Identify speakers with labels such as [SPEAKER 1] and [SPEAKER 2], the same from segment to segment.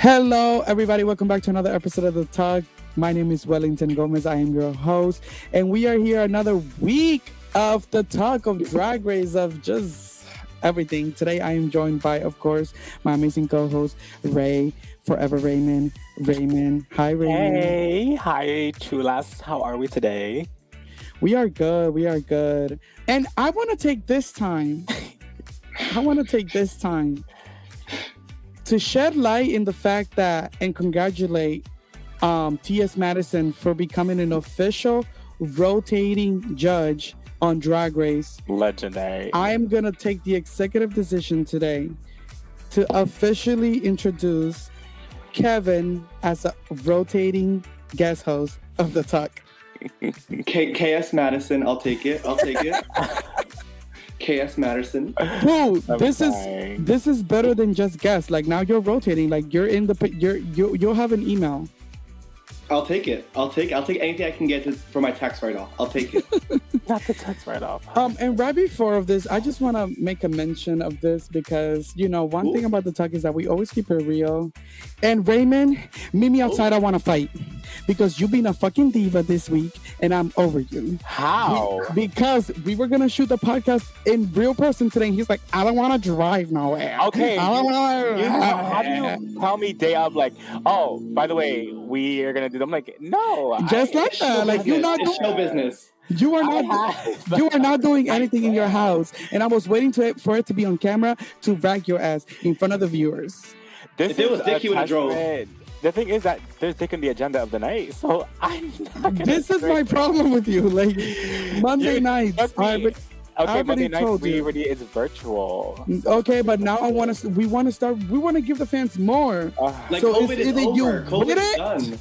[SPEAKER 1] Hello, everybody. Welcome back to another episode of The Talk. My name is Wellington Gomez. I am your host. And we are here another week of The Talk of Drag Race, of just everything. Today, I am joined by, of course, my amazing co-host, Ray, Forever Raymond. Raymond. Hi, Raymond.
[SPEAKER 2] Hey, hi, chulas. How are we today?
[SPEAKER 1] We are good. We are good. And I want to take this time. To shed light in the fact that and congratulate T.S. Madison for becoming an official rotating judge on Drag Race.
[SPEAKER 2] Legendary.
[SPEAKER 1] I am going to take the executive decision today to officially introduce Kevin as a rotating guest host of The Talk.
[SPEAKER 3] KS Madison, I'll take it. KS Madison.
[SPEAKER 1] Dude, this is better than just guests. Like now you're rotating. Like you'll have an email.
[SPEAKER 3] I'll take it. I'll take anything I can get for my tax write-off. I'll take it.
[SPEAKER 2] Not the tax write-off.
[SPEAKER 1] And right before of this, I just want to make a mention of this because one thing about The Talk is that we always keep it real. And Raymond, meet me outside. I want to fight because you've been a fucking diva this week, and I'm over you.
[SPEAKER 2] How?
[SPEAKER 1] Because we were gonna shoot the podcast in real person today, and he's like, "I don't want to drive nowhere."
[SPEAKER 2] Okay.
[SPEAKER 1] I don't wanna...
[SPEAKER 2] How do you tell me day of like, oh, by the way, we are gonna do? I'm like, no.
[SPEAKER 1] Just like that. Like you're not
[SPEAKER 3] doing show business.
[SPEAKER 1] You are not doing anything in your house, and I was waiting for it to be on camera to rag your ass in front of the viewers.
[SPEAKER 3] If it was Dick, he would have drove.
[SPEAKER 2] The thing is that there's Dick in the agenda of the night, so I'm not gonna.
[SPEAKER 1] This is my problem with you. Like Monday nights.
[SPEAKER 2] Okay, Monday night it's virtual.
[SPEAKER 1] Okay, but now we want to give the fans more.
[SPEAKER 3] Like
[SPEAKER 1] so
[SPEAKER 3] COVID is
[SPEAKER 1] either
[SPEAKER 3] over.
[SPEAKER 1] you
[SPEAKER 3] COVID
[SPEAKER 1] with
[SPEAKER 3] is
[SPEAKER 1] it,
[SPEAKER 3] done.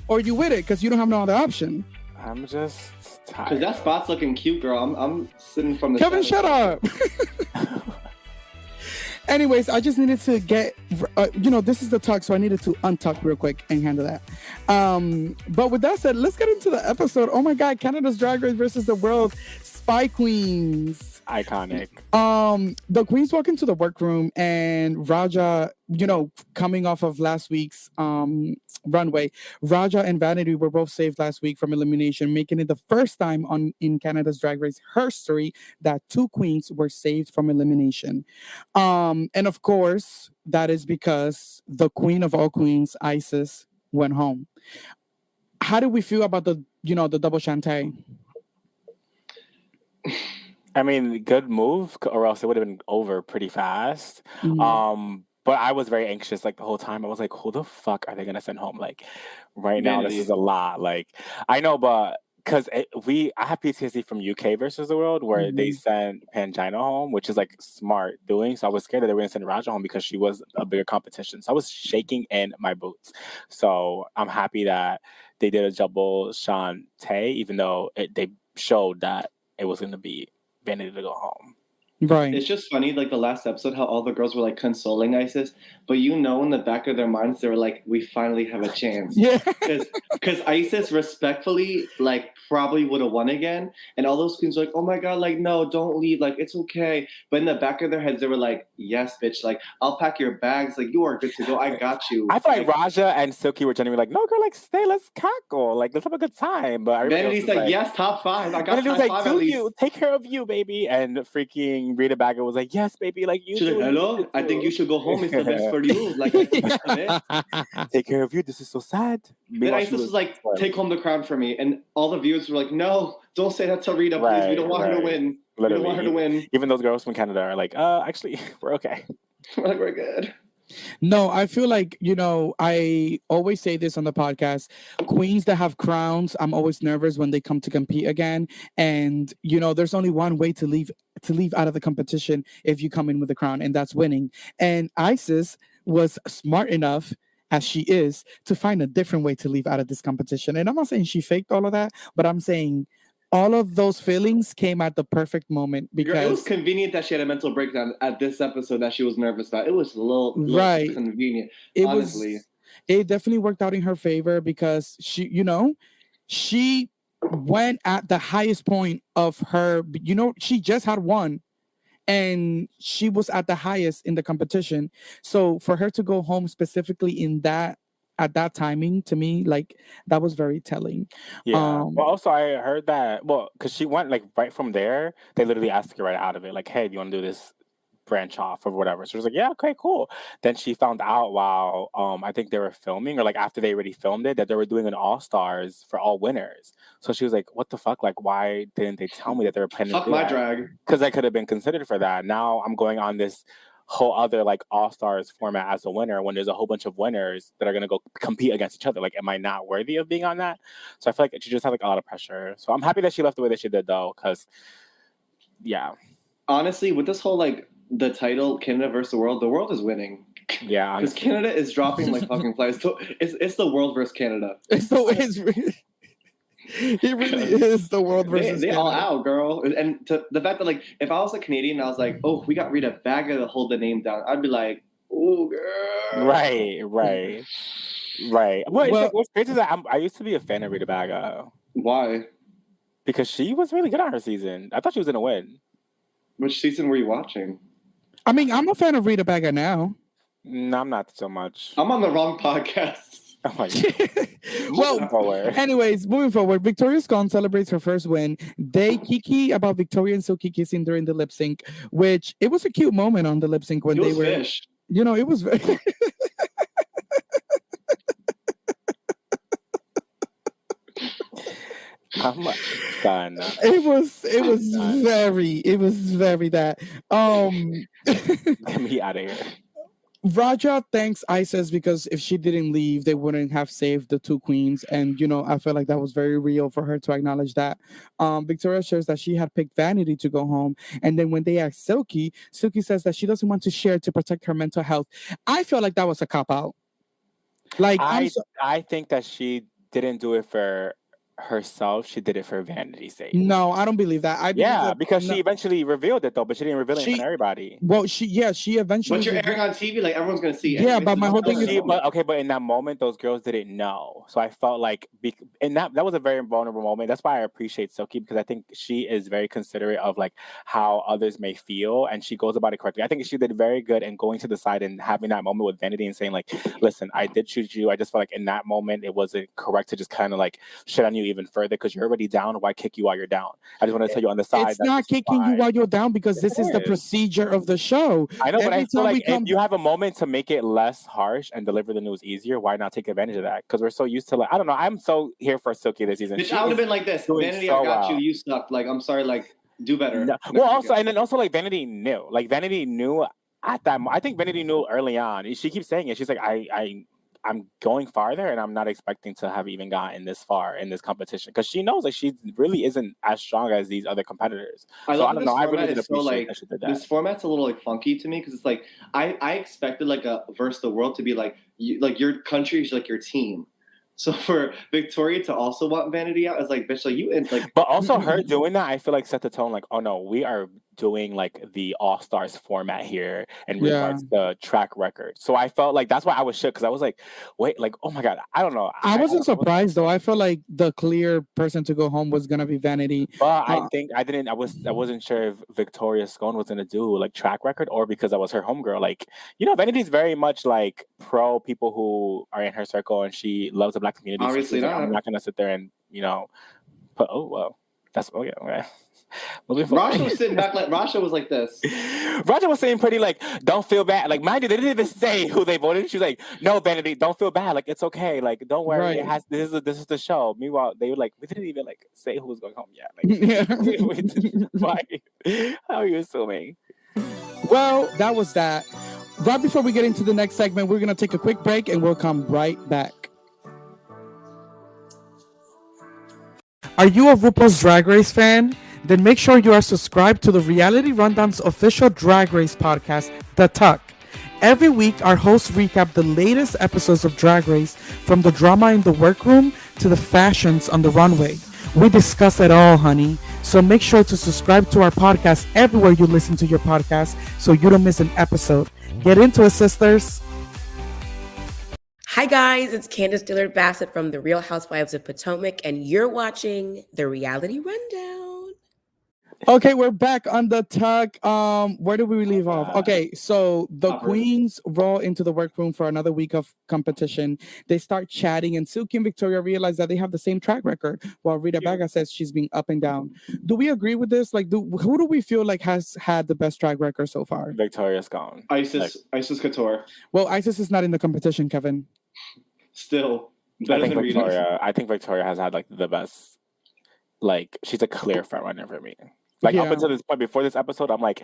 [SPEAKER 1] or you with it because you don't have no other option.
[SPEAKER 2] I'm just tired.
[SPEAKER 3] Because that spot's looking cute, girl. I'm sitting from the
[SPEAKER 1] Kevin,
[SPEAKER 3] shadow.
[SPEAKER 1] shut up. Anyways, I just needed to get, this is The Talk, so I needed to untuck real quick and handle that. But with that said, let's get into the episode. Oh my God, Canada's Drag Race versus the World Spy Queens.
[SPEAKER 2] Iconic.
[SPEAKER 1] The queens walk into the workroom, and Raja, coming off of last week's runway, Raja and Vanity were both saved last week from elimination, making it the first time in Canada's Drag Race history that two queens were saved from elimination. And of course, that is because the queen of all queens, Isis, went home. How do we feel about the double Shantae?
[SPEAKER 2] I mean, good move, or else it would have been over pretty fast.
[SPEAKER 1] Mm-hmm.
[SPEAKER 2] But I was very anxious, like, the whole time. I was like, who the fuck are they going to send home? Like, right now, this is a lot. Like, I know, but because I have PTSD from UK versus the World, where they sent Pangina home, which is, like, smart doing. So I was scared that they were going to send Raja home because she was a bigger competition. So I was shaking in my boots. So I'm happy that they did a double Shantae, even though they showed that it was going to be Vanity to go home.
[SPEAKER 1] Right.
[SPEAKER 3] It's just funny, like the last episode, how all the girls were like consoling Isis, but in the back of their minds, they were like, "We finally have a chance."
[SPEAKER 1] Yeah.
[SPEAKER 3] Because Isis respectfully, like, probably would have won again, and all those queens were like, "Oh my God, like, no, don't leave, like, it's okay." But in the back of their heads, they were like, "Yes, bitch, like, I'll pack your bags, like, you are good to go. I got you."
[SPEAKER 2] I feel like Raja and Silky were genuinely like, "No, girl, like, stay, let's cackle, like, let's have a good time." But
[SPEAKER 3] Vanity's like, "Yes, top 5. I got top 5
[SPEAKER 2] like,
[SPEAKER 3] at least.
[SPEAKER 2] You take care of you, baby." And freaking Rita Baga was like, "Yes, baby, like you."
[SPEAKER 3] She's like, "Hello, I think you should go home. It's the best for you. Like,
[SPEAKER 2] take care of you. This is so sad."
[SPEAKER 3] Then Isis was like, "Take home the crown for me," and all the viewers were like, "No, don't say that to Rita, please. We don't want her to win.
[SPEAKER 2] Literally.
[SPEAKER 3] We don't want her to win."
[SPEAKER 2] Even those girls from Canada are like, actually, we're okay.
[SPEAKER 3] We're like, we're good.
[SPEAKER 1] No, I feel like, I always say this on the podcast, queens that have crowns, I'm always nervous when they come to compete again. And, there's only one way to leave out of the competition if you come in with a crown, and that's winning. And Isis was smart enough, as she is, to find a different way to leave out of this competition. And I'm not saying she faked all of that, but I'm saying all of those feelings came at the perfect moment because
[SPEAKER 3] it was convenient that she had a mental breakdown at this episode that she was nervous about. It was a little convenient. Honestly,
[SPEAKER 1] it definitely worked out in her favor because she went at the highest point of her. She just had one, and she was at the highest in the competition. So for her to go home specifically in that at that timing, to me, like that was very telling.
[SPEAKER 2] Yeah. Well, also I heard that, well, because she went like right from there, they literally asked her right out of it, like, "Hey, do you want to do this branch off or whatever?" So she was like, "Yeah, okay, cool." Then she found out while I think they were filming, or like after they already filmed it, that they were doing an all stars for all winners. So she was like, "What the fuck? Like, why didn't they tell me that they were planning to
[SPEAKER 3] Fuck
[SPEAKER 2] do
[SPEAKER 3] my
[SPEAKER 2] that?
[SPEAKER 3] drag.
[SPEAKER 2] Because I could have been considered for that. Now I'm going on this whole other like all stars format as a winner when there's a whole bunch of winners that are gonna go compete against each other. Like, am I not worthy of being on that?" So I feel like she just had like a lot of pressure. So I'm happy that she left the way that she did, though, because yeah,
[SPEAKER 3] Honestly, with this whole like the title Canada versus the world is winning.
[SPEAKER 2] yeah,
[SPEAKER 3] Because
[SPEAKER 2] honestly.
[SPEAKER 3] Canada is dropping like fucking flies. So it's the world versus Canada.
[SPEAKER 1] So it really is the world versus
[SPEAKER 3] They all
[SPEAKER 1] Canada.
[SPEAKER 3] out, girl. And to the fact that like if I was a Canadian, I was like, oh, we got Rita Baga to hold the name down. I'd be like, oh, girl.
[SPEAKER 2] Right. Well, it's
[SPEAKER 1] Well-
[SPEAKER 2] like what's crazy is that I used to be a fan of Rita Baga
[SPEAKER 3] Why?
[SPEAKER 2] because she was really good on her season. I thought she was gonna win.
[SPEAKER 3] Which season were you watching?
[SPEAKER 1] I mean, I'm a fan of Rita Baga now.
[SPEAKER 2] No, I'm not so much.
[SPEAKER 3] I'm on the wrong podcast.
[SPEAKER 2] Oh my God.
[SPEAKER 1] Well,
[SPEAKER 2] Moving forward.
[SPEAKER 1] anyways, moving forward, Victoria Scone celebrates her first win. They kiki about Victoria and Silky kissing during the lip sync, which it was a cute moment on the lip sync when
[SPEAKER 3] It
[SPEAKER 1] they
[SPEAKER 3] was
[SPEAKER 1] were,
[SPEAKER 3] fish.
[SPEAKER 1] you know, it was very.
[SPEAKER 2] I'm done.
[SPEAKER 1] It was very that.
[SPEAKER 2] Get me out of here.
[SPEAKER 1] Raja thanks Isis because if she didn't leave, they wouldn't have saved the two queens. And, you know, I feel like that was very real for her to acknowledge that. Victoria shares that she had picked Vanity to go home. And then when they asked Silky, Silky says that she doesn't want to share to protect her mental health. I feel like that was a cop-out. Like,
[SPEAKER 2] I think that she didn't do it for herself. She did it for vanity's sake.
[SPEAKER 1] No, I don't believe that. I believe that,
[SPEAKER 2] because she eventually revealed it, though, but she didn't reveal it in front of everybody.
[SPEAKER 1] Well, she eventually.
[SPEAKER 3] But you're airing on TV, like everyone's gonna see it.
[SPEAKER 1] Yeah, but my whole thing is,
[SPEAKER 2] but in that moment, those girls didn't know. So I felt like, and that was a very vulnerable moment. That's why I appreciate Silky, because I think she is very considerate of like how others may feel, and she goes about it correctly. I think she did very good in going to the side and having that moment with Vanity and saying like, "Listen, I did choose you. I just felt like in that moment it wasn't correct to just kind of like shit on you even further because you're already down. Why kick you while you're down?" I just want to tell you on the side.
[SPEAKER 1] It's not kicking you while you're down because this is the procedure of the show.
[SPEAKER 2] I know, but I feel like if you have a moment to make it less harsh and deliver the news easier, why not take advantage of that? Because we're so used to like, I don't know. I'm so here for Silky this season.
[SPEAKER 3] Bitch, I would have been like this. Vanity, I got you. You sucked. Like, I'm sorry. Like, do better.
[SPEAKER 2] No. Well, also, and then also like Vanity knew. Like Vanity knew at that. I think Vanity knew early on. She keeps saying it. She's like, I'm going farther, and I'm not expecting to have even gotten this far in this competition because she knows like she really isn't as strong as these other competitors. I don't know. I really did appreciate that she did that.
[SPEAKER 3] This format's a little like funky to me because it's like I expected like a versus the world to be like your country is like your team. So for Victoria to also want Vanity out is like, bitch, like you and like.
[SPEAKER 2] But also her doing that, I feel like set the tone. Like, oh no, we are doing like the All Stars format here in regards to track record. So I felt like that's why I was shook because I was like, wait, like, oh my god, I don't know.
[SPEAKER 1] I wasn't surprised though. I felt like the clear person to go home was gonna be Vanity.
[SPEAKER 2] But I think I wasn't sure if Victoria Scone was gonna do like track record or because I was her homegirl. Like, you know, Vanity's very much like pro people who are in her circle and she loves the Black community.
[SPEAKER 3] Obviously,
[SPEAKER 2] so like, I'm not gonna sit there and put that's okay.
[SPEAKER 3] Rasha was sitting back like Rasha was like this.
[SPEAKER 2] Rasha was saying pretty like, don't feel bad. Like, mind you, they didn't even say who they voted. She was like, no, Vanity, don't feel bad. Like, it's okay. Like, don't worry.
[SPEAKER 1] Right.
[SPEAKER 2] This is the show. Meanwhile, they were like, we didn't even like say who was going home yet. Like, why? How are you assuming?
[SPEAKER 1] Well, that was that. Right before we get into the next segment, we're gonna take a quick break and we'll come right back. Are you a RuPaul's Drag Race fan? Then make sure you are subscribed to the Reality Rundown's official Drag Race podcast, The Tuck. Every week, our hosts recap the latest episodes of Drag Race, from the drama in the workroom to the fashions on the runway. We discuss it all, honey. So make sure to subscribe to our podcast everywhere you listen to your podcast so you don't miss an episode. Get into it, sisters.
[SPEAKER 4] Hi guys, it's Candace Dillard Bassett from The Real Housewives of Potomac, and you're watching The Reality Rundown.
[SPEAKER 1] Okay, we're back on the talk. Where did we leave off? Okay, so the
[SPEAKER 3] Poppers.
[SPEAKER 1] queens roll into the workroom for another week of competition. They start chatting, and Silky and Victoria realize that they have the same track record. While Rita Baga says she's been up and down. Do we agree with this? Like, who do we feel like has had the best track record so far?
[SPEAKER 2] Victoria's gone.
[SPEAKER 3] Isis Couture.
[SPEAKER 1] Well, Isis is not in the competition, Kevin.
[SPEAKER 3] Still.
[SPEAKER 2] I think Victoria has had like the best. Like, she's a clear front runner for me. Like, up until this point, before this episode, I'm like,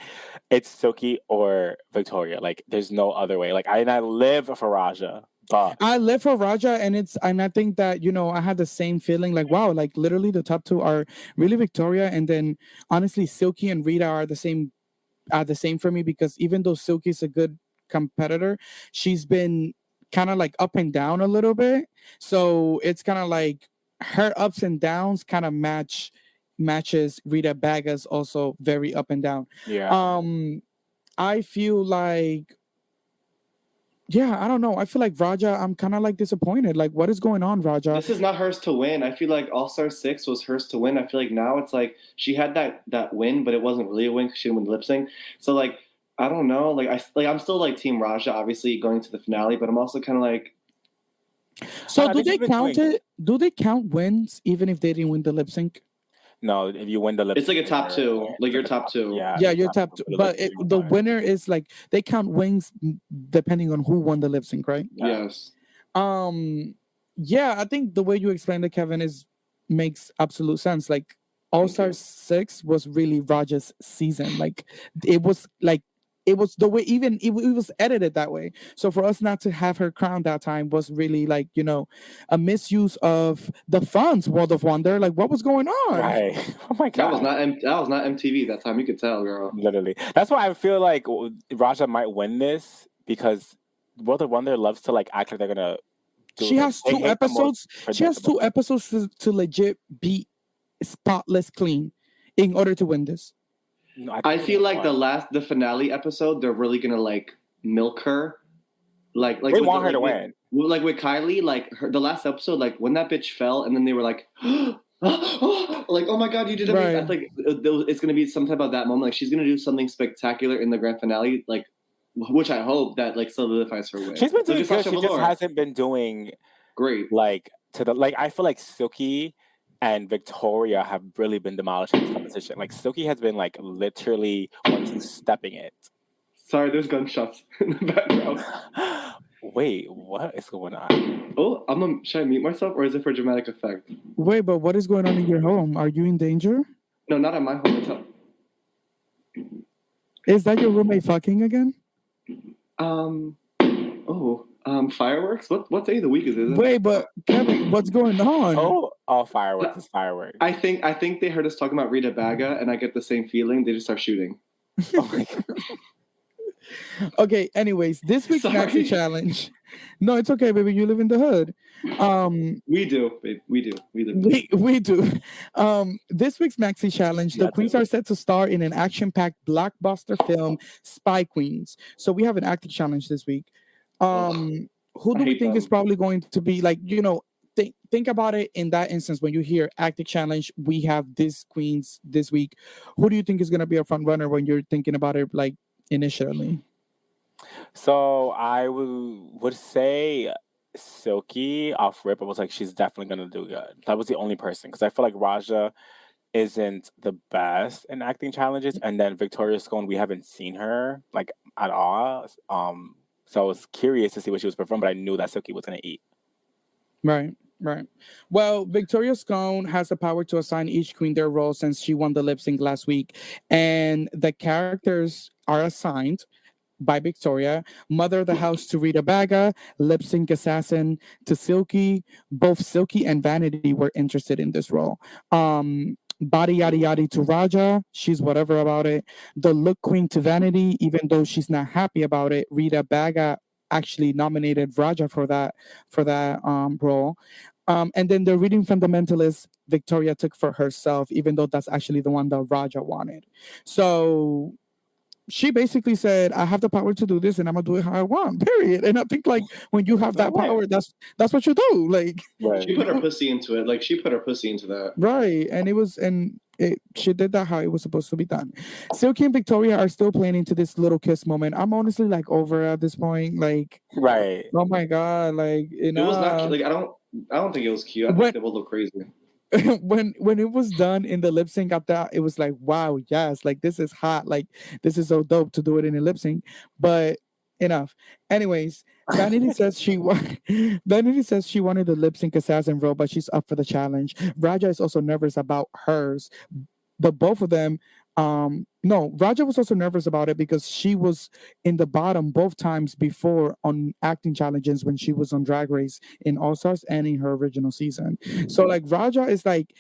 [SPEAKER 2] it's Silky or Victoria. Like, there's no other way. Like, I live for Raja, but
[SPEAKER 1] I live for Raja, and I think that I had the same feeling. Like, wow, like literally the top two are really Victoria, and then honestly, Silky and Rita are the same for me, because even though Silky is a good competitor, she's been kind of like up and down a little bit. So it's kind of like her ups and downs kind of matches Rita Baga's also very up and down.
[SPEAKER 2] Yeah.
[SPEAKER 1] I feel like, I don't know. I feel like Raja, I'm kind of like disappointed. Like, what is going on, Raja?
[SPEAKER 3] This is not hers to win. I feel like All Star 6 was hers to win. I feel like now it's like she had that win, but it wasn't really a win because she didn't win the lip sync. So like, I don't know. I'm still like Team Raja, obviously going to the finale, but I'm also kind of like.
[SPEAKER 1] So do they count it? Do they count wins even if they didn't win the lip sync?
[SPEAKER 2] No, if you win the lip
[SPEAKER 3] it's like a top two. Like your top two.
[SPEAKER 1] Yeah, your top two. But the winner is like, they count wins depending on who won the lip sync, right?
[SPEAKER 3] Yes.
[SPEAKER 1] Yeah, I think the way you explained it, Kevin, makes absolute sense. Like, All Star 6 was really Raja's season. Like, it was the way, even it was edited that way. So for us not to have her crowned that time was really like, a misuse of the funds, World of Wonder. Like, what was going on?
[SPEAKER 2] Right. Oh my God.
[SPEAKER 3] That was not MTV that time. You could tell, girl.
[SPEAKER 2] Literally. That's why I feel like Raja might win this, because World of Wonder loves to like act like they're gonna.
[SPEAKER 1] She has 2 episodes. She has 2 episodes to legit be spotless clean in order to win this.
[SPEAKER 3] No, I feel like the finale episode, they're really gonna like milk her, like
[SPEAKER 2] they want her to win.
[SPEAKER 3] Like with Kylie, like the last episode, like when that bitch fell, and then they were like, like, oh my God, you did amazing.
[SPEAKER 1] Right.
[SPEAKER 3] I think it's gonna be some type of that moment. Like she's gonna do something spectacular in the grand finale, like, which I hope that like solidifies her win.
[SPEAKER 2] She's been doing good. She just hasn't been doing
[SPEAKER 3] great.
[SPEAKER 2] Like I feel like Silky and Victoria have really been demolishing this competition. Like, Silky has been like literally stepping it.
[SPEAKER 3] Sorry, there's gunshots in the background.
[SPEAKER 2] Wait, what is going on?
[SPEAKER 3] Oh, should I mute myself, or is it for dramatic effect?
[SPEAKER 1] Wait, but what is going on in your home? Are you in danger?
[SPEAKER 3] No, not at my home.
[SPEAKER 1] Is that your roommate fucking again?
[SPEAKER 3] Fireworks? What day of the week is it?
[SPEAKER 1] Wait, but Kevin, what's going on?
[SPEAKER 2] Oh, fireworks is fireworks.
[SPEAKER 3] I think they heard us talking about Rita Baga, and I get the same feeling. They just start shooting.
[SPEAKER 2] Oh my God.
[SPEAKER 1] Okay, anyways, this week's Maxi Challenge. No, it's okay, baby. You live in the hood.
[SPEAKER 3] We do, babe. We do.
[SPEAKER 1] We do. This week's Maxi Challenge, the queens are set to star in an action-packed blockbuster film, Spy Queens. So we have an acting challenge this week. Who do we think is probably going to be like, think about it in that instance. When you hear acting challenge, we have these queens this week. Who do you think is going to be a front runner when you're thinking about it, like, initially?
[SPEAKER 2] So I would say Silky off rip. I was like, she's definitely going to do good. That was the only person, because I feel like Raja isn't the best in acting challenges, and then Victoria Scone, we haven't seen her like at all. So I was curious to see what she was performing, but I knew that Silky was going to eat.
[SPEAKER 1] Right. Well, Victoria Scone has the power to assign each queen their role since she won the lip sync last week. And the characters are assigned by Victoria: Mother of the House to Rita Baga, lip sync assassin to Silky. Both Silky and Vanity were interested in this role. Body yada yada to Raja, she's whatever about it. The look queen to Vanity, even though she's not happy about it. Rita Baga actually nominated Raja for that role. And then the reading fundamentalist, Victoria took for herself, even though that's actually the one that Raja wanted. So she basically said, I have the power to do this and I'm gonna do it how I want, period. And I think like when you have that power, that's what you do. Like
[SPEAKER 3] she put her pussy into it. Like she put her pussy into that.
[SPEAKER 1] Right. And she did that how it was supposed to be done. Silky and Victoria are still playing into this little kiss moment. I'm honestly like over at this point. Like
[SPEAKER 2] right.
[SPEAKER 1] Oh my god, like
[SPEAKER 3] it was not cute. Like I don't think it was cute. I think they would look crazy.
[SPEAKER 1] when it was done in the lip sync, I thought it was like, wow, yes, like this is hot, like this is so dope to do it in a lip sync. But enough. Anyways, Vanity says she wanted the lip sync assassin role, but she's up for the challenge. Raja is also nervous about hers, but both of them no, Raja was also nervous about it because she was in the bottom both times before on acting challenges when she was on Drag Race in All Stars and in her original season. So like Raja is like,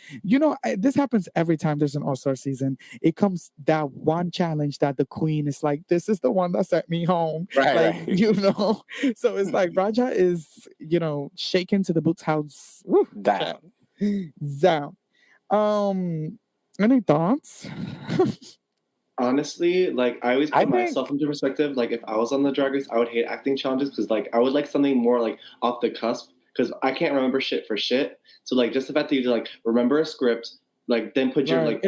[SPEAKER 1] this happens every time there's an All Star season. It comes that one challenge that the queen is like, this is the one that sent me home.
[SPEAKER 2] Right.
[SPEAKER 1] So it's like Raja is, shaken to the boots house. Woo,
[SPEAKER 2] down.
[SPEAKER 1] Any thoughts?
[SPEAKER 3] Honestly, like I always put myself into perspective. Like if I was on the Drag Race, I would hate acting challenges because like I would like something more like off the cusp because I can't remember shit for shit. So like just the fact that you like remember a script, like then put your like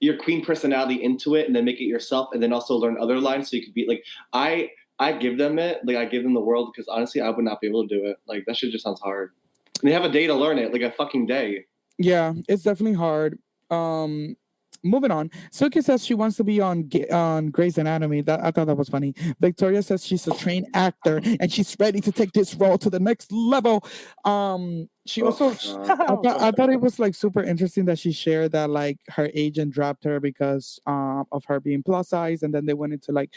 [SPEAKER 3] your queen personality into it and then make it yourself and then also learn other lines so you could be like I give them it, like I give them the world because honestly I would not be able to do it. Like that shit just sounds hard. And they have a day to learn it, like a fucking day.
[SPEAKER 1] Yeah, it's definitely hard. Moving on. Silky says she wants to be on Grey's Anatomy. I thought that was funny. Victoria says she's a trained actor and she's ready to take this role to the next level. She also, I thought it was like super interesting that she shared that like her agent dropped her because of her being plus size, and then they went into like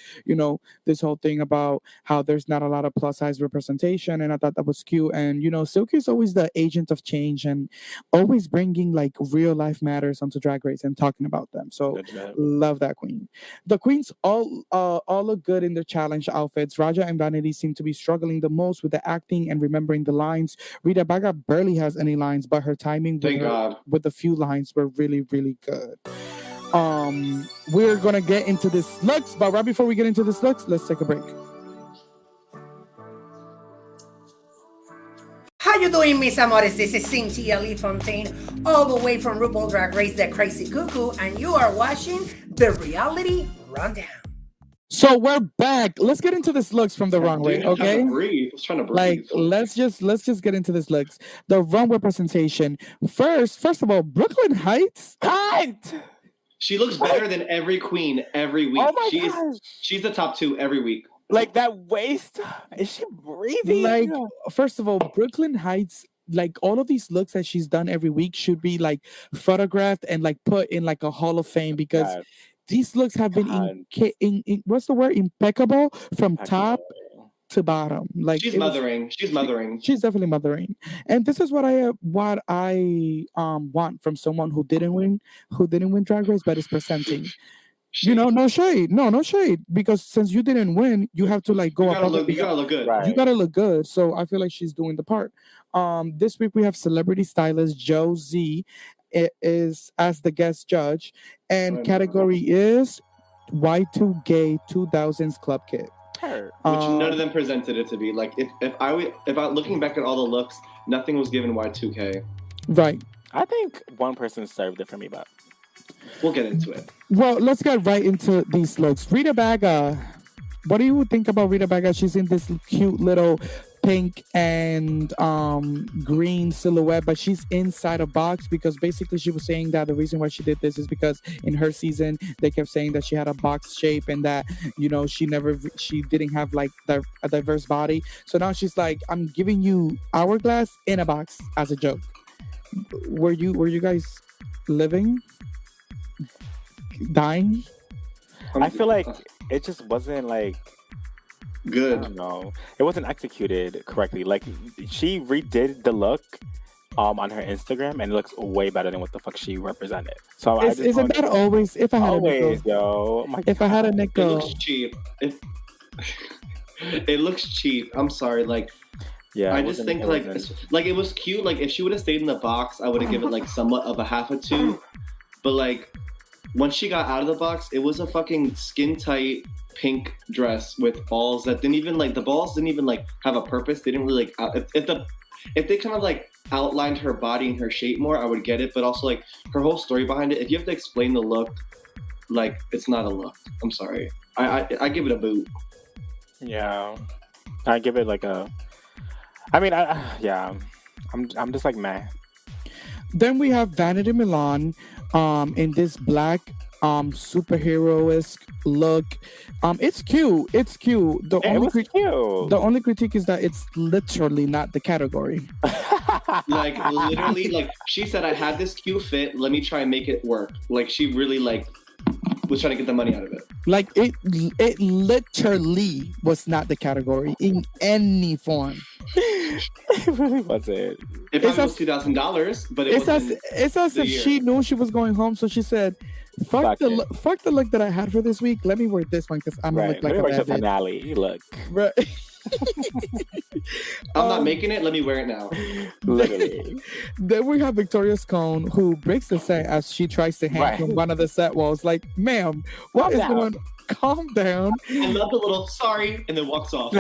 [SPEAKER 1] this whole thing about how there's not a lot of plus size representation, and I thought that was cute. And Silky is always the agent of change and always bringing like real life matters onto Drag Race and talking about them. So love that queen. The queens all look good in their challenge outfits. Raja and Vanity seem to be struggling the most with the acting and remembering the lines. Rita Baga barely has any lines, but her timing with the few lines were really, really good. We're gonna get into this looks, but right before we get into this looks, let's take a break.
[SPEAKER 4] How you doing, mis amores? This is Cynthia Lee Fontaine, all the way from RuPaul Drag Race, The Crazy Cuckoo, and you are watching The Reality Rundown.
[SPEAKER 1] So we're back. Let's get into this looks from the runway, okay?
[SPEAKER 3] I was trying to breathe.
[SPEAKER 1] Like, let's just get into this looks. The runway presentation. First of all, Brooklyn Heights.
[SPEAKER 3] She looks better than every queen every week.
[SPEAKER 2] Oh my gosh.
[SPEAKER 3] She's the top 2 every week.
[SPEAKER 2] Like that waist. Is she breathing?
[SPEAKER 1] Like, first of all, Brooklyn Heights, like all of these looks that she's done every week should be like photographed and like put in like a Hall of Fame because these looks have been what's the word? Impeccable from top to bottom. Like
[SPEAKER 3] she's mothering.
[SPEAKER 1] She's definitely mothering. And this is what I want from someone who didn't win Drag Race, but is presenting. No shade. Because since you didn't win, you have to like go up.
[SPEAKER 3] You gotta look good.
[SPEAKER 1] Right. You gotta look good. So I feel like she's doing the part. This week we have celebrity stylist Joe Zee is as the guest judge, and category is Y2Gay 2000s Club Kit.
[SPEAKER 3] Which none of them presented it to be. Like if I looking back at all the looks, nothing was given Y2K.
[SPEAKER 1] Right.
[SPEAKER 2] I think one person served it for me, but
[SPEAKER 3] we'll get into it.
[SPEAKER 1] Well, let's get right into these looks. Rita Baga. What do you think about Rita Baga? She's in this cute little pink and green silhouette, but she's inside a box because basically she was saying that the reason why she did this is because in her season they kept saying that she had a box shape and that she didn't have like a diverse body. So now she's like, I'm giving you hourglass in a box as a joke. Were you guys living? Dying?
[SPEAKER 2] I feel like it just wasn't like
[SPEAKER 3] good.
[SPEAKER 2] I don't know. It wasn't executed correctly. Like she redid the look on her Instagram and it looks way better than what the fuck she represented. So
[SPEAKER 1] isn't that always if I had a nickel?
[SPEAKER 2] Yo,
[SPEAKER 1] if I had a nickel.
[SPEAKER 3] It looks cheap. It looks cheap. I'm sorry, like
[SPEAKER 2] yeah,
[SPEAKER 3] I just think like it was cute. Like if she would have stayed in the box, I would have given like somewhat of a half a 2. But like once she got out of the box, it was a fucking skin tight pink dress with balls that didn't even like the balls didn't even like have a purpose. They didn't really like if they kind of like outlined her body and her shape more, I would get it. But also like her whole story behind it. If you have to explain the look, like it's not a look. I'm sorry. I give it a boot.
[SPEAKER 2] Yeah, I give it like a. I mean, yeah, I'm just like meh.
[SPEAKER 1] Then we have Vanity Milan, in this black superhero-esque look. It's cute. It's cute.
[SPEAKER 2] It was cute.
[SPEAKER 1] The only critique is that it's literally not the category.
[SPEAKER 3] Like literally, like she said, I had this cute fit. Let me try and make it work. Like she really like was trying to get the money out of it.
[SPEAKER 1] Like it literally was not the category in any form.
[SPEAKER 2] It really wasn't.
[SPEAKER 3] It probably was $2,000, but
[SPEAKER 1] it's as if she knew she was going home, so she said, "Fuck the look that I had for this week. Let me wear this one because I'm gonna look like a bad bitch."
[SPEAKER 2] Finale. Look.
[SPEAKER 1] Right.
[SPEAKER 3] I'm not making it. Let me wear it now.
[SPEAKER 2] Literally.
[SPEAKER 1] Then we have Victoria Scone, who breaks the set as she tries to hang from one of the set walls. Like, ma'am, what is going on? Calm down.
[SPEAKER 3] I love the little sorry and then walks off.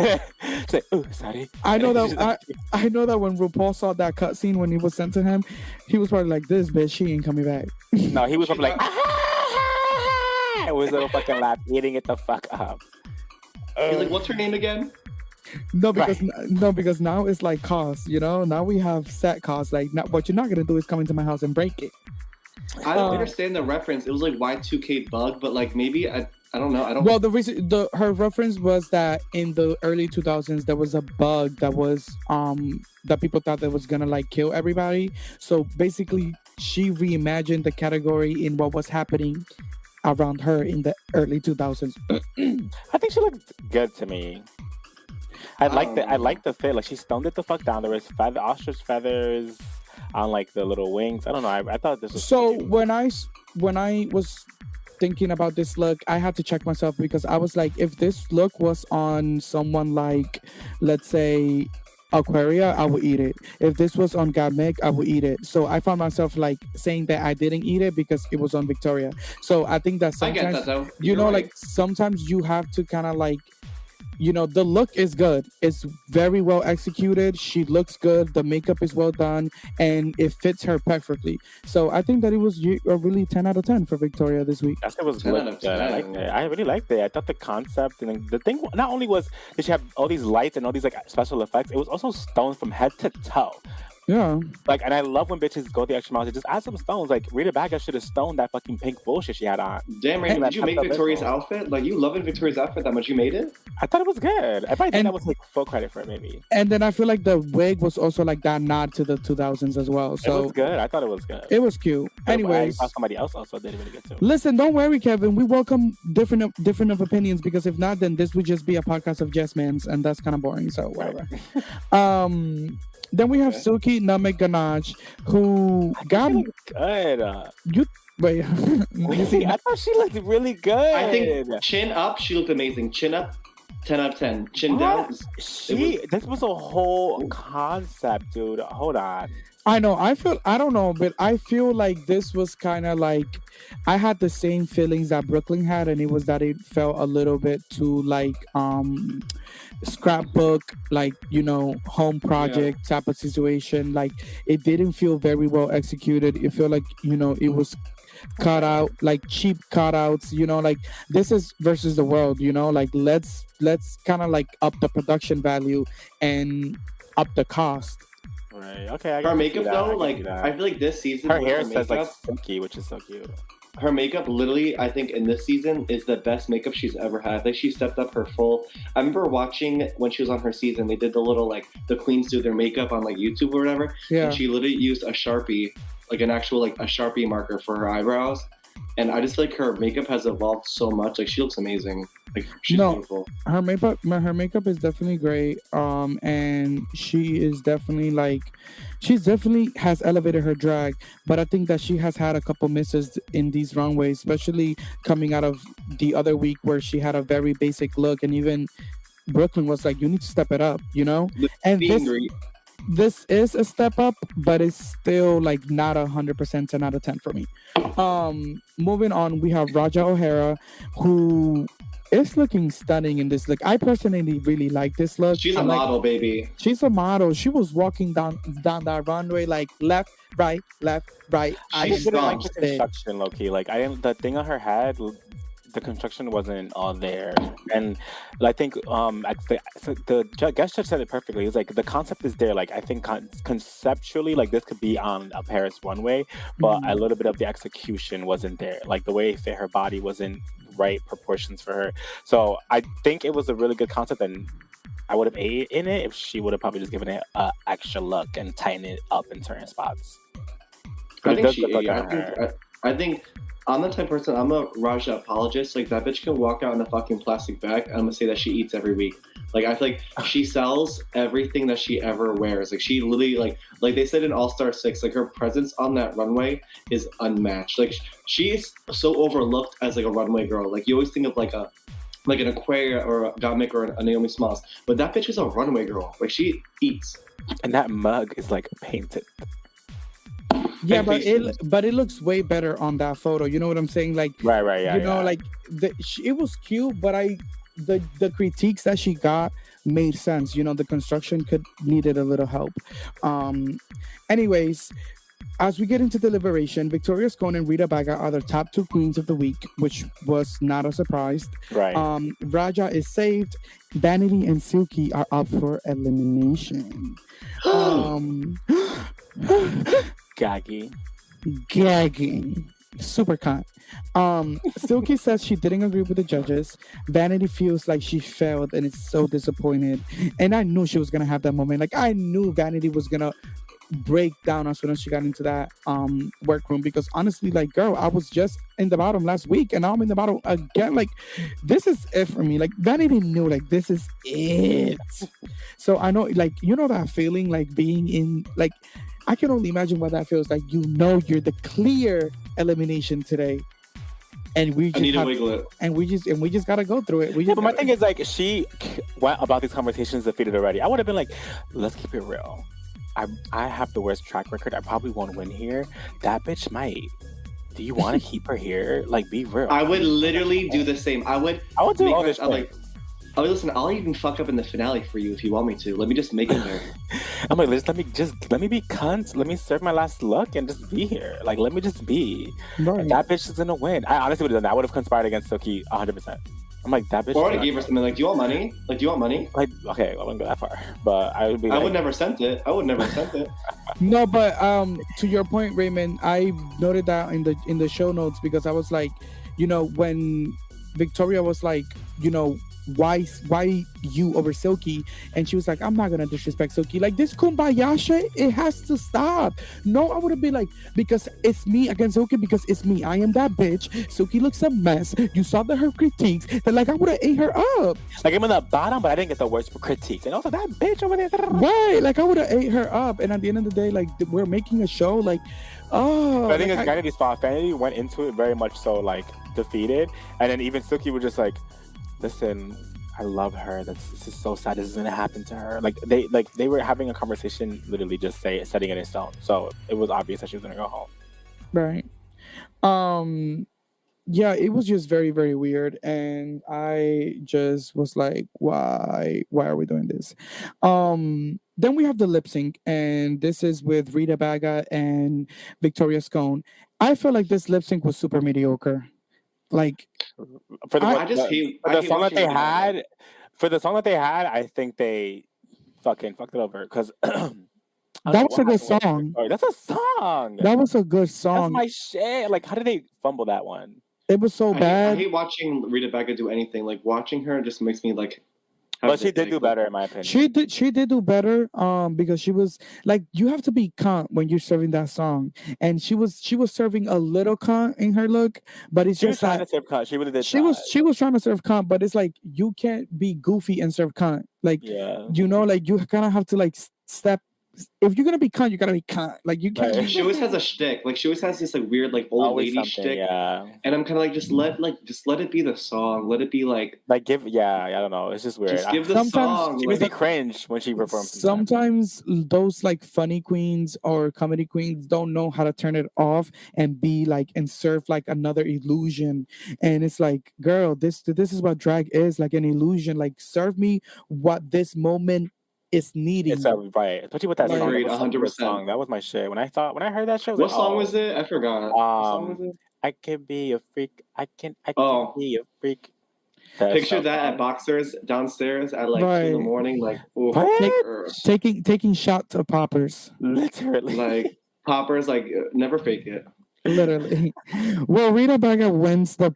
[SPEAKER 2] Say, oh, sorry.
[SPEAKER 1] I know that when RuPaul saw that cutscene when he was sent to him, he was probably like, "This bitch, she ain't coming back."
[SPEAKER 2] No, he was probably like, it was a little fucking laugh, eating it the fuck up.
[SPEAKER 3] He's like, "What's her name again?"
[SPEAKER 1] No, because now it's like cost, you know. Now we have set costs. Like, what you're not gonna do is come into my house and break it.
[SPEAKER 3] I don't understand the reference. It was like Y2K bug, but like maybe I don't know. I don't.
[SPEAKER 1] Well, the reason her reference was that in the early 2000s there was a bug that was that people thought that was gonna like kill everybody. So basically, she reimagined the category in what was happening around her in the early 2000s.
[SPEAKER 2] I think she looked good to me. I like the fit. Like she stoned it the fuck down. There was ostrich feathers on like the little wings. I don't know. I thought this was
[SPEAKER 1] so cute. When I was thinking about this look, I had to check myself because I was like, if this look was on someone like, let's say, Aquaria, I would eat it. If this was on Gamek, I would eat it. So I found myself like saying that I didn't eat it because it was on Victoria. So I think that sometimes,
[SPEAKER 3] I get that though.
[SPEAKER 1] Like sometimes you have to kind of like, the look is good. It's very well executed. She looks good. The makeup is well done and it fits her perfectly. So I think that it was a really 10 out of 10 for Victoria this week.
[SPEAKER 2] That was good. I liked it. I really liked it. I thought the concept and the thing, not only was did she have all these lights and all these like special effects, it was also stones from head to toe.
[SPEAKER 1] Yeah.
[SPEAKER 2] Like, and I love when bitches go the extra mile to just add some stones. Like, Rita Baga should have stoned that fucking pink bullshit she had on.
[SPEAKER 3] Damn, Randy, did you make Victoria's outfit? Like, you loving Victoria's outfit that much? You made it?
[SPEAKER 2] I thought it was good. I probably think that was like full credit for it, maybe.
[SPEAKER 1] And then I feel like the wig was also like that nod to the 2000s as well. So
[SPEAKER 2] it was good. I thought it was good.
[SPEAKER 1] It was cute. Anyways,
[SPEAKER 2] I thought somebody else also did really good too.
[SPEAKER 1] Listen, don't worry, Kevin. We welcome different of opinions because if not, then this would just be a podcast of yes mans, and that's kind of boring. So whatever. Then we have Suki Namek Ganache, who got
[SPEAKER 2] good.
[SPEAKER 1] Wait,
[SPEAKER 2] I thought she looked really good.
[SPEAKER 3] I think chin up, she looked amazing. Chin up, 10 out of 10. Chin down.
[SPEAKER 2] This was a whole concept, dude. Hold on.
[SPEAKER 1] I know. I don't know, but I feel like this was kind of like I had the same feelings that Brooklyn had, and it was that it felt a little bit too like scrapbook, like home project type of situation. Like it didn't feel very well executed. It felt like it was cut out, like cheap cutouts. Like this is versus the world. Like let's kind of like up the production value and up the cost.
[SPEAKER 2] Right. Okay.
[SPEAKER 3] Her makeup though, like I feel like this season,
[SPEAKER 2] her hair says like silky, which is so cute.
[SPEAKER 3] Her makeup, literally, I think in this season is the best makeup she's ever had. Like she stepped up her full. I remember watching when she was on her season. They did the little like the queens do their makeup on like YouTube or whatever.
[SPEAKER 1] Yeah.
[SPEAKER 3] And she literally used a Sharpie, like an actual like a Sharpie marker for her eyebrows. And I just feel like her makeup has evolved so much. Like she looks amazing. Like she's beautiful.
[SPEAKER 1] Her makeup is definitely great. And she is definitely has elevated her drag. But I think that she has had a couple misses in these runways, especially coming out of the other week where she had a very basic look, and even Brooklyn was like, "You need to step it up," And this is a step up, but it's still like not 100% 10 out of 10 for me. Moving on, we have Raja O'Hara, who is looking stunning in this look. I personally really like this look.
[SPEAKER 3] She's a
[SPEAKER 1] I'm like,
[SPEAKER 3] model, baby.
[SPEAKER 1] she's a model. She was walking down that runway like left, right, left, right.
[SPEAKER 2] I
[SPEAKER 3] She
[SPEAKER 2] just didn't like the
[SPEAKER 3] stomped.
[SPEAKER 2] construction, low key. Like I didn't. The thing on her head, the construction wasn't all there, and I think the guest judge said it perfectly. It's like the concept is there. Like I think conceptually, like this could be on a Paris runway, but a little bit of the execution wasn't there. Like the way it fit her body wasn't right proportions for her. So I think it was a really good concept, and I would have ate in it if she would have probably just given it an extra look and tightened it up in certain spots. But
[SPEAKER 3] I
[SPEAKER 2] it
[SPEAKER 3] think
[SPEAKER 2] does
[SPEAKER 3] she.
[SPEAKER 2] look like
[SPEAKER 3] Yeah,
[SPEAKER 2] on her.
[SPEAKER 3] I think I'm the type of person. I'm a Raja apologist. Like that bitch can walk out in a fucking plastic bag. And I'm gonna say that she eats every week. Like I feel like she sells everything that she ever wears. Like she literally like they said in All Star 6. Like her presence on that runway is unmatched. Like she's so overlooked as like a runway girl. Like you always think of like an Aquaria or a Gottmik or a Naomi Smalls, but that bitch is a runway girl. Like she eats.
[SPEAKER 2] And that mug is like painted.
[SPEAKER 1] Yeah,
[SPEAKER 3] And
[SPEAKER 1] but
[SPEAKER 3] face-
[SPEAKER 1] it looks way better on that photo. You know what I'm saying? Like,
[SPEAKER 2] Right, yeah,
[SPEAKER 1] you know,
[SPEAKER 2] yeah.
[SPEAKER 1] like it was cute, but the critiques that she got made sense. You know, the construction could needed a little help. Anyways, as we get into deliberation, Victoria Scone and Rita Baga are the top two queens of the week, which was not a surprise.
[SPEAKER 2] Right.
[SPEAKER 1] Raja is saved. Vanity and Silky are up for elimination.
[SPEAKER 2] Gaggy.
[SPEAKER 1] Gagging. Super cunt. Silky says she didn't agree with the judges. Vanity feels like she failed and is so disappointed. And I knew she was gonna have that moment. Like I knew Vanity was gonna break down as soon as she got into that workroom, because honestly, like, girl, I was just in the bottom last week and now I'm in the bottom again. Like, this is it for me. Like, Vanity knew, like, this is it. So I know, like, you know that feeling, like being in, like, I can only imagine what that feels like. You know, you're the clear elimination today, and we
[SPEAKER 3] I
[SPEAKER 1] just
[SPEAKER 3] need to
[SPEAKER 1] have,
[SPEAKER 3] wiggle it.
[SPEAKER 1] and we just gotta go through it. We
[SPEAKER 2] Yeah,
[SPEAKER 1] just
[SPEAKER 2] but my
[SPEAKER 1] gotta-
[SPEAKER 2] thing is like she went about these conversations defeated already. I would have been like, let's keep it real. I have the worst track record. I probably won't win here. That bitch might. Do you want to keep her here? Like, be real.
[SPEAKER 3] I would literally do the same. I would
[SPEAKER 2] do
[SPEAKER 3] make
[SPEAKER 2] all
[SPEAKER 3] her-
[SPEAKER 2] this.
[SPEAKER 3] I'm like, oh, listen, I'll even fuck up in the finale for you if you want me to. Let me just make it there.
[SPEAKER 2] I'm like, let me be cunt. Let me serve my last look and just be here. Like, let me just be.
[SPEAKER 1] Right.
[SPEAKER 2] That bitch is gonna win. I honestly would have done that. I would have conspired against Silky 100%. I'm like, that bitch.
[SPEAKER 3] Or I
[SPEAKER 2] is
[SPEAKER 3] would have gave her
[SPEAKER 2] not-
[SPEAKER 3] something like, do you want money? Like, do you want money?
[SPEAKER 2] Like, okay, I wouldn't go that far, but I would be.
[SPEAKER 3] I
[SPEAKER 2] Like,
[SPEAKER 3] would never sent it. I would never sent it.
[SPEAKER 1] No, but to your point, Raymond, I noted that in the show notes, because I was like, you know, when Victoria was like, you know, why you over Silky, and she was like, I'm not gonna disrespect Silky. Like, this kumbaya shit, it has to stop. No, I would have been like, because it's me against Silky, because it's me. I am that bitch. Silky looks a mess. You saw her critiques. That, like, I would have ate her up.
[SPEAKER 2] like I'm in the bottom, but I didn't get the worst critiques. And also that bitch over there.
[SPEAKER 1] Right, like I would have ate her up. And at the end of the day, like, we're making a show, like, oh,
[SPEAKER 2] But I think
[SPEAKER 1] like,
[SPEAKER 2] it's Vanity's fault. Vanity went into it very much so like defeated, and then even Silky was just like, "Listen, I love her. This is so sad. This is gonna happen to her." Like they were having a conversation, literally just setting it in stone. So it was obvious that she was gonna go home.
[SPEAKER 1] right. Yeah, it was just very, very weird, and I just was like, why are we doing this? Then we have the lip sync, and this is with Rita Baga and Victoria Scone. I feel like this lip sync was super mediocre. Like,
[SPEAKER 2] For the,
[SPEAKER 1] I
[SPEAKER 3] just hate-
[SPEAKER 2] for
[SPEAKER 3] I
[SPEAKER 2] the
[SPEAKER 3] hate
[SPEAKER 2] song that
[SPEAKER 3] watching
[SPEAKER 2] they
[SPEAKER 3] it.
[SPEAKER 2] had, I think they fucking fucked it over because
[SPEAKER 1] that was a good song.
[SPEAKER 2] That's a song.
[SPEAKER 1] That was a good
[SPEAKER 2] That's
[SPEAKER 1] song.
[SPEAKER 2] my shit. Like, how did they fumble that one?
[SPEAKER 1] It was so
[SPEAKER 3] I
[SPEAKER 1] bad.
[SPEAKER 3] hate watching Rita Baga do anything. Like watching her just makes me like.
[SPEAKER 2] But she did do better, in my opinion.
[SPEAKER 1] She did do better because she was like, you have to be cunt when you're serving that song, and she was serving a little cunt in her look, but it's
[SPEAKER 2] She was
[SPEAKER 1] just
[SPEAKER 2] trying
[SPEAKER 1] like
[SPEAKER 2] to serve cut. She would have did.
[SPEAKER 1] she was trying to serve cunt, but it's like you can't be goofy and serve cunt. Like,
[SPEAKER 2] Yeah.
[SPEAKER 1] you know, like you kind of have to like step if you're gonna be cunt, you gotta be cunt. Like you can't.
[SPEAKER 2] Right.
[SPEAKER 3] She always has a shtick. Like she always has this like weird like old
[SPEAKER 2] Always
[SPEAKER 3] lady
[SPEAKER 2] something,
[SPEAKER 3] shtick.
[SPEAKER 2] yeah.
[SPEAKER 3] And I'm kind of like just let it be the song. Let it be like
[SPEAKER 2] I don't know. It's just weird.
[SPEAKER 3] just give the
[SPEAKER 1] Sometimes
[SPEAKER 3] song.
[SPEAKER 2] She
[SPEAKER 3] Like,
[SPEAKER 2] makes me cringe when she performs.
[SPEAKER 1] Sometimes those like funny queens or comedy queens don't know how to turn it off and be like and serve like another illusion. And it's like, girl, this is what drag is, like an illusion. Like serve me what this moment is needing.
[SPEAKER 2] It's right, especially with that song.
[SPEAKER 3] Agreed,
[SPEAKER 2] That was such a good
[SPEAKER 3] 100%.
[SPEAKER 2] song. That was my shit. When I heard that shit, I was
[SPEAKER 3] what
[SPEAKER 2] like,
[SPEAKER 3] song was it? I forgot. What song was it?
[SPEAKER 2] I can be a freak. I can
[SPEAKER 3] Oh.
[SPEAKER 2] be a freak. That's
[SPEAKER 3] Picture that
[SPEAKER 2] song.
[SPEAKER 3] at Boxers downstairs at like 2
[SPEAKER 1] Right.
[SPEAKER 3] a.m. Like, ooh,
[SPEAKER 2] What?
[SPEAKER 1] Taking shots of poppers.
[SPEAKER 2] Literally.
[SPEAKER 3] like poppers, like never fake it.
[SPEAKER 1] Literally. Well, Rita Baga wins the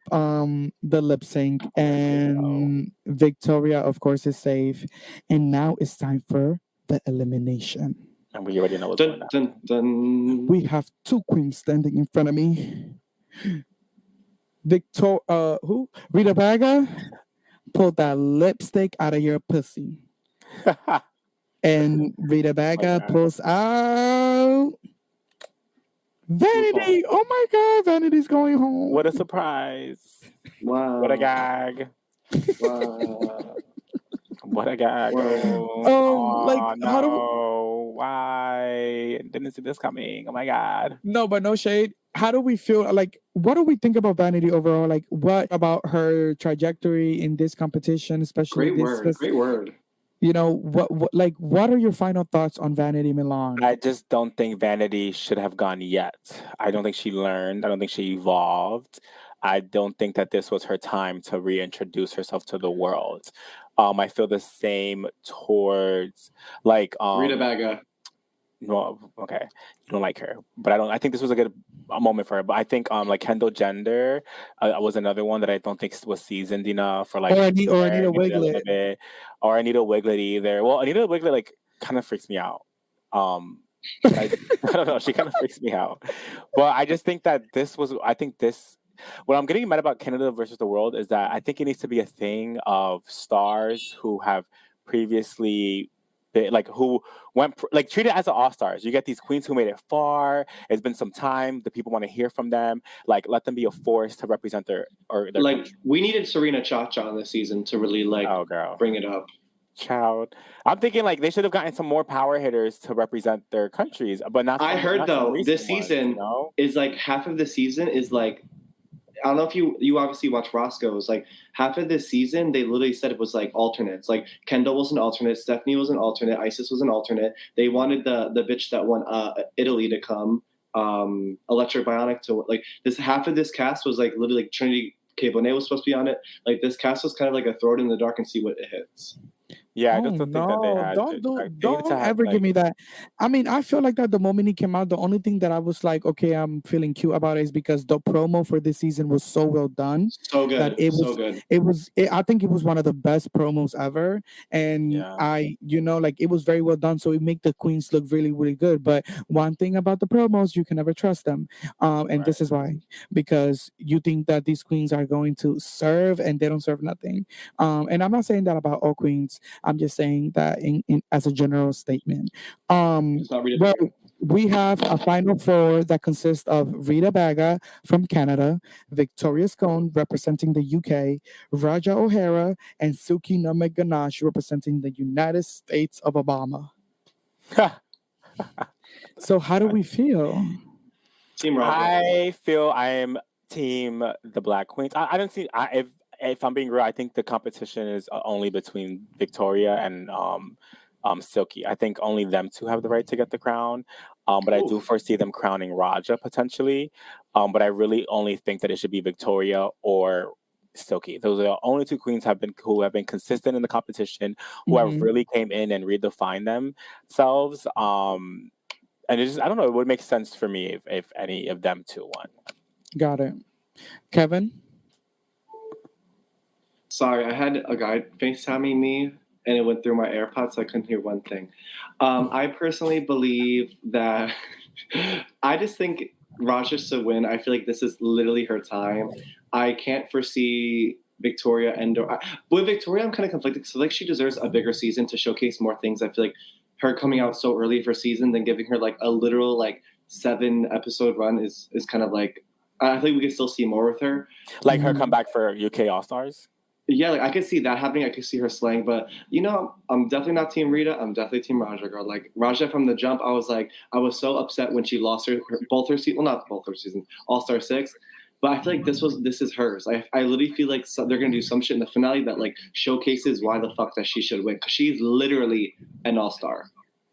[SPEAKER 1] lip sync, and Victoria, of course, is safe. And now it's time for the elimination.
[SPEAKER 2] And we already know what's going
[SPEAKER 3] Dun,
[SPEAKER 2] on.
[SPEAKER 3] dun, dun.
[SPEAKER 1] We have two queens standing in front of me. Who? Rita Baga, pull that lipstick out of your pussy. And Rita Baga
[SPEAKER 2] God.
[SPEAKER 1] pulls out Vanity. Oh my God, Vanity's going home.
[SPEAKER 2] What a surprise.
[SPEAKER 3] Wow.
[SPEAKER 2] What a gag.
[SPEAKER 3] Wow.
[SPEAKER 2] What a gag.
[SPEAKER 1] Wow. Like,
[SPEAKER 2] no.
[SPEAKER 1] how do
[SPEAKER 2] Why? Didn't see this coming. Oh my God.
[SPEAKER 1] No, but no shade. How do we feel? Like, what do we think about Vanity overall? Like, what about her trajectory in this competition, especially
[SPEAKER 3] Great word. Great word.
[SPEAKER 1] You know, what are your final thoughts on Vanity Milan?
[SPEAKER 2] I just don't think Vanity should have gone yet. I don't think she learned. I don't think she evolved. I don't think that this was her time to reintroduce herself to the world. I feel the same towards like
[SPEAKER 3] Rita Baga.
[SPEAKER 2] No, okay, you don't like her, but I think this was a good moment for her. But I think like Kendall Jenner was another one that I don't think was seasoned enough, or like
[SPEAKER 1] or Anita Wiglet,
[SPEAKER 2] or Anita Wiglet either. Well, Anita Wiglet like kind of freaks me out. I don't know, she kind of freaks me out. But I just think that what I'm getting mad about Canada versus the world is that I think it needs to be a thing of stars who have previously like who went like treated as an all-stars. You get these queens who made it far. It's been some time. The people want to hear from them. Like let them be a force to represent their
[SPEAKER 3] like
[SPEAKER 2] country.
[SPEAKER 3] We needed Serena Cha-Cha on this season to really like bring it up.
[SPEAKER 2] Child, I'm thinking like they should have gotten some more power hitters to represent their countries, but not.
[SPEAKER 3] I heard though this season is like half of the season is like. I don't know if you obviously watch Roscoe's. Like half of this season, they literally said it was like alternates. Like Kendall was an alternate, Stephanie was an alternate, Isis was an alternate. They wanted the bitch that won Italy to come, Electric Bionic to like this. Half of this cast was like literally like Trinity K. Bonet was supposed to be on it. Like this cast was kind of like a throw it in the dark and see what it hits.
[SPEAKER 2] Yeah, I just don't think that they had.
[SPEAKER 1] Don't ever give me that. I mean, I feel like that the moment he came out, the only thing that I was like, okay, I'm feeling cute about it is because the promo for this season was so well done.
[SPEAKER 3] So good.
[SPEAKER 1] That it was
[SPEAKER 3] so good.
[SPEAKER 1] I think it was one of the best promos ever. And like it was very well done. So it made the queens look really, really good. But one thing about the promos, you can never trust them. And this is why. Because you think that these queens are going to serve and they don't serve nothing. And I'm not saying that about all queens. I'm just saying that in as a general statement. Well, we have a final four that consists of Rita Baga from Canada, Victoria Scone representing the UK, Raja O'Hara, and Suki Nurmik Ganache representing the United States of Obama. So how do we feel?
[SPEAKER 3] Team Raja.
[SPEAKER 2] I feel I am team the Black Queens. I don't see if I'm being real, I think the competition is only between Victoria and Silky. I think only them two have the right to get the crown. But I do foresee them crowning Raja potentially. But I really only think that it should be Victoria or Silky. Those are the only two queens who have been consistent in the competition, who have really came in and redefined themselves. And it just, I don't know, it would make sense for me if any of them two won.
[SPEAKER 1] Got it. Kevin?
[SPEAKER 3] Sorry, I had a guy FaceTiming me and it went through my AirPods, so I couldn't hear one thing. I personally believe that I just think Raja should win. I feel like this is literally her time. I can't foresee Victoria with Victoria, I'm kind of conflicted because I feel like she deserves a bigger season to showcase more things. I feel like her coming out so early for season, then giving her like a literal like 7-episode run is kind of like, I think we can still see more with her.
[SPEAKER 2] Like her comeback for UK All Stars.
[SPEAKER 3] Yeah, like I could see that happening. I could see her slaying, but I'm definitely not Team Rita. I'm definitely Team Raja, girl. Like Raja from the jump, I was so upset when she lost both her season. Well, not both her seasons, All Star 6. But I feel like this is hers. I literally feel like they're gonna do some shit in the finale that like showcases why the fuck that she should win, because she's literally an all-star.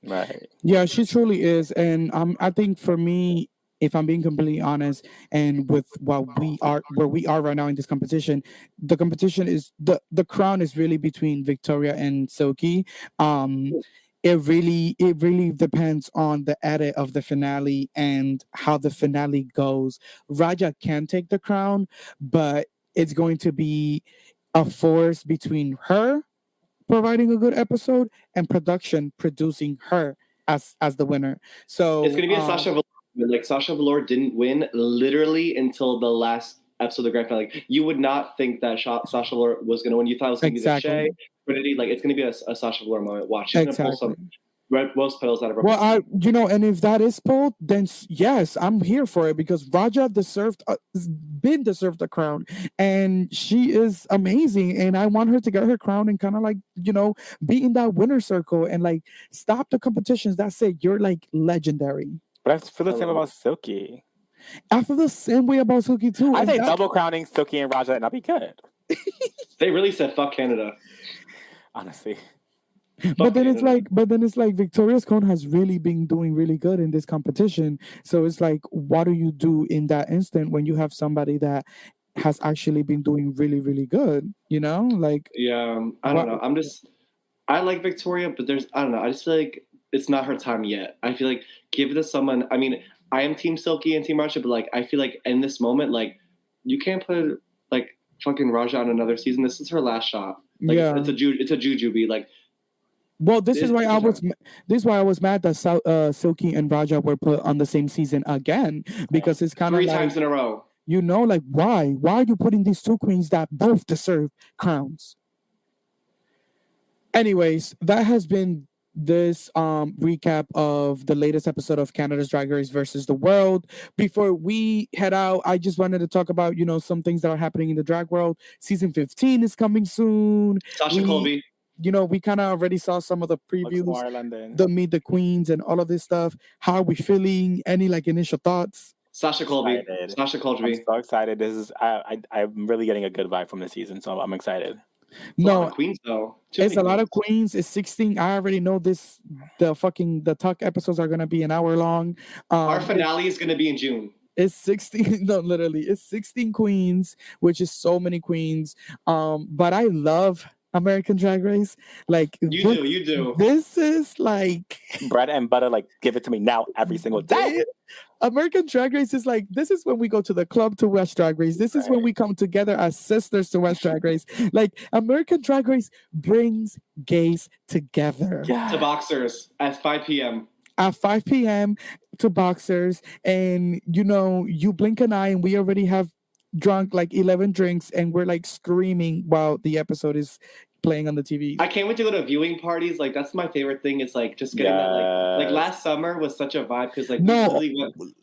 [SPEAKER 2] Right.
[SPEAKER 1] Yeah, she truly is, and I think for me, if I'm being completely honest, and with what we are where we are right now in this competition, the competition is the crown is really between Victoria and Silky. It really depends on the edit of the finale and how the finale goes. Raja can take the crown, but it's going to be a force between her providing a good episode and production producing her as the winner. So
[SPEAKER 3] It's gonna be a Sasha Velour. Like Sasha Velour didn't win literally until the last episode of the grand finale. Like, you would not think that Sasha Velour was gonna win. You thought it was gonna be the Shay, Trinity. Like it's gonna be a Sasha Velour moment. Watch, she's gonna pull some rose petals out of her.
[SPEAKER 1] Well, and if that is pulled, then yes, I'm here for it, because Raja deserved the crown, and she is amazing, and I want her to get her crown and kind of like be in that winner circle and like stop the competitions. That's it. You're like legendary.
[SPEAKER 2] But I feel the same about Silky.
[SPEAKER 1] I feel the same way about Silky too.
[SPEAKER 2] I think double crowning Silky and Raja, and that'd be good.
[SPEAKER 3] They really said fuck Canada.
[SPEAKER 2] Honestly.
[SPEAKER 1] But then it's like Victoria's Crown has really been doing really good in this competition. So it's like, what do you do in that instant when you have somebody that has actually been doing really, really good? Like,
[SPEAKER 3] yeah, I don't know. I like Victoria, but I don't know. I just feel like it's not her time yet. I feel like give it to someone. I mean, I am Team Silky and Team Raja, but like I feel like in this moment, like you can't put like fucking Raja on another season. This is her last shot. Like it's a jujube. Like.
[SPEAKER 1] Well, this is why I was mad that Silky and Raja were put on the same season again, because it's kind of
[SPEAKER 3] 3 times in a row.
[SPEAKER 1] Like why are you putting these two queens that both deserve crowns? Anyways, that has been this recap of the latest episode of Canada's Drag Race versus the World. Before we head out, I just wanted to talk about some things that are happening in the drag world. Season 15 is coming soon.
[SPEAKER 3] Sasha Colby.
[SPEAKER 1] We kind of already saw some of the previews, the Meet the Queens and all of this stuff. How are we feeling? Any like initial thoughts?
[SPEAKER 3] Sasha Colby. Sasha Colby.
[SPEAKER 2] I'm so excited. This is I'm really getting a good vibe from this season, so I'm excited.
[SPEAKER 3] It's a lot of queens though.
[SPEAKER 1] It's a lot of queens. It's 16. I already know this. The Tuck episodes are gonna be an hour long.
[SPEAKER 3] Our finale is gonna be in June.
[SPEAKER 1] It's 16. No, literally, it's 16 queens, which is so many queens. But I love American Drag Race. Like
[SPEAKER 3] you do.
[SPEAKER 1] This is like
[SPEAKER 2] bread and butter. Like, give it to me now every single day.
[SPEAKER 1] American Drag Race is like, this is when we go to the club to watch Drag Race. This is when we come together as sisters to watch Drag Race. Like, American Drag Race brings gays together.
[SPEAKER 3] To Boxers at 5 p.m.
[SPEAKER 1] At 5 p.m. to Boxers, and you blink an eye and we already have drunk like 11 drinks and we're like screaming while the episode is playing on the TV.
[SPEAKER 3] I can't wait to go to viewing parties. Like that's my favorite thing. It's like just getting that like last summer was such a vibe because like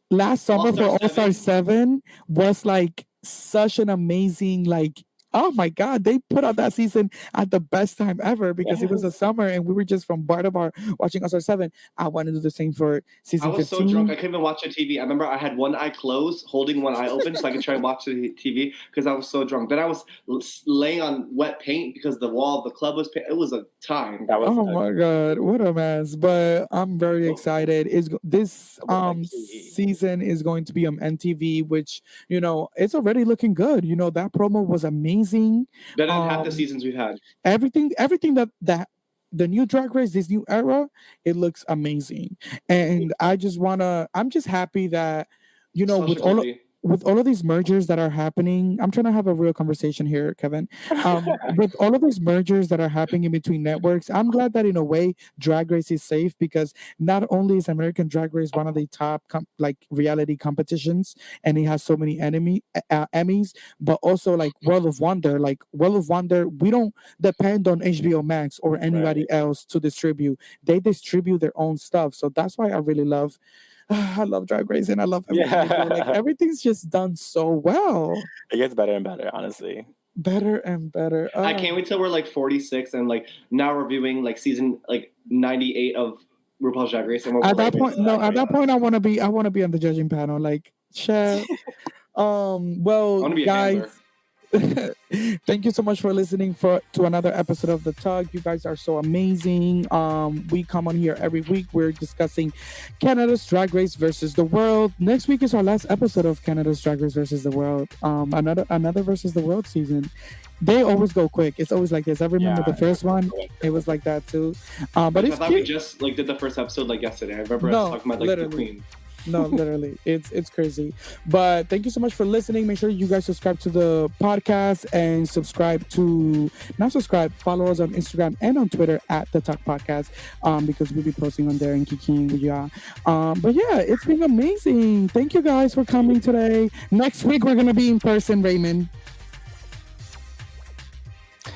[SPEAKER 1] last summer for All-Star 7 was like such an amazing like, oh my God, they put out that season at the best time ever because it was a summer and we were just from bar to bar watching All-Star 7. I want to do the same for season 15.
[SPEAKER 3] I was so drunk I couldn't even watch the TV. I remember I had one eye closed, holding one eye open so I could try and watch the TV because I was so drunk. Then I was laying on wet paint because the wall of the club was paint. It was a time.
[SPEAKER 1] My God, what a mess. But I'm very excited. This season is going to be on MTV, which, it's already looking good. That promo was amazing.
[SPEAKER 3] Better than half the seasons we've had.
[SPEAKER 1] Everything that the new Drag Race, this new era, it looks amazing. And I'm just happy that with all of these mergers that are happening, I'm trying to have a real conversation here, Kevin. With all of these mergers that are happening in between networks, I'm glad that in a way Drag Race is safe, because not only is American Drag Race one of the top like reality competitions, and it has so many Emmys, but also like World of Wonder. Like World of Wonder, we don't depend on HBO Max or anybody else to distribute. They distribute their own stuff, so that's why I really love. I love Drag Race and I love everything they do. Like everything's just done so well.
[SPEAKER 2] It gets better and better, honestly.
[SPEAKER 1] Better and better.
[SPEAKER 3] I can't wait till we're like 46 and like now reviewing like season like 98 of RuPaul's Drag Race. And
[SPEAKER 1] at that point, I want to be on the judging panel. Like, share. Well, guys. Thank you so much for listening to another episode of The Tug. You guys are so amazing. We come on here every week. We're discussing Canada's Drag Race versus the world. Next week is our last episode of Canada's Drag Race versus the world. Another versus the world season. They always go quick. It's always like this. I remember the first one. It was like that too. But
[SPEAKER 3] I thought we just like did the first episode like yesterday. I remember us talking about like the Queen.
[SPEAKER 1] No, literally, it's crazy. But thank you so much for listening. Make sure you guys subscribe to the podcast and follow us on Instagram and on Twitter at The Talk Podcast, because we'll be posting on there and kikiing with y'all. But yeah, it's been amazing. Thank you guys for coming today. Next week we're gonna be in person, Raymond.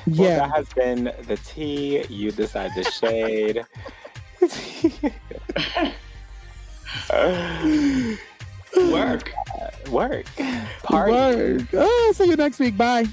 [SPEAKER 2] Well, that has been the tea. You decide the shade.
[SPEAKER 3] Work.
[SPEAKER 2] Party.
[SPEAKER 1] Work. Oh, see you next week. Bye.